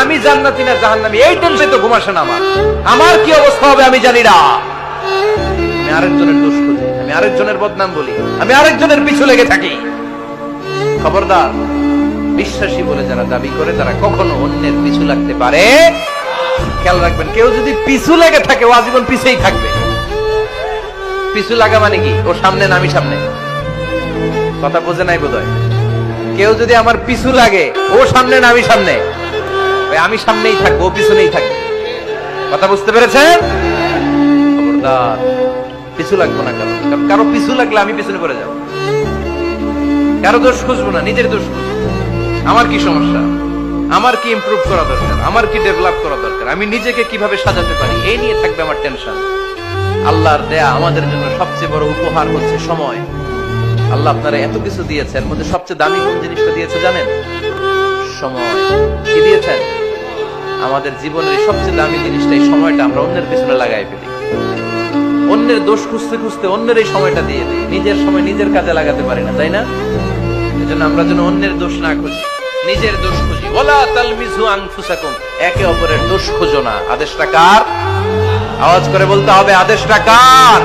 আমি জান্নাতি না জাহান্নামী এই টেনশনে তো ঘুম আসে না আমার কি অবস্থা হবে আমি জানি না। আমি আরেকজনের দোষ খুঁজি, আমি আরেকজনের বদনাম বলি, আমি আরেকজনের পিছু লেগে থাকি। খবরদার, বিশ্বাসী বলে যারা দাবি করে তারা কখনো অন্যের পিছু লাগতে পারে। খেয়াল রাখবেন, কেউ যদি পিছু লেগে থাকে ও আজীবন পিছেই থাকবে। পিছু লাগা মানে কি? ও সামনে না আমি সামনে। কথা বোঝে নাই বোধহয়। কেউ যদি আমার পিছু লাগে, ও সামনে না আমি সামনে, আমি সামনেই থাকবো, ও পিছনেই থাকবে। কথা বুঝতে পেরেছেন? খবরদার, পিছু লাগবো না কারো, কারণ কারো পিছু লাগলে আমি পিছনে পড়ে যাবো। কারো দোষ খুঁজবো না, নিজের দোষ খুঁজবো। আমার কি সমস্যা, আমার কি ইমপ্রুভ করা দরকার, আমার কি ডেভেলপ করা দরকার, আমি নিজেকে কিভাবে সাজাতে পারি, এই নিয়ে থাকবে আমার টেনশন। আল্লাহর দেয়া আমাদের জন্য সবচেয়ে বড় উপহার হচ্ছে সময়। আল্লাহ আপনারা এত কিছু দিয়েছেন, এর মধ্যে সবচেয়ে দামি কোন জিনিসটা দিয়েছে জানেন? সময়। কি দিয়েছেন? আমাদের জীবনের সবচেয়ে দামি জিনিসটা, এই সময়টা আমরা অন্যের পিছনে লাগাই ফেলি। অন্যের দোষ খুঁজতে খুঁজতে অন্যের এই সময়টা দিয়ে দিই, নিজের সময় নিজের কাজে লাগাতে পারি না, তাই না? এজন্য আমরা যেন অন্যের দোষ না খুঁজি, নিজের দোষ খুঁজি। ওয়ালা তালমিজু আনফুসাকুম, একে অপরের দোষ খুঁজো না। আদেশটা কার? আওয়াজ করে বলতে হবে, আদেশটা কার?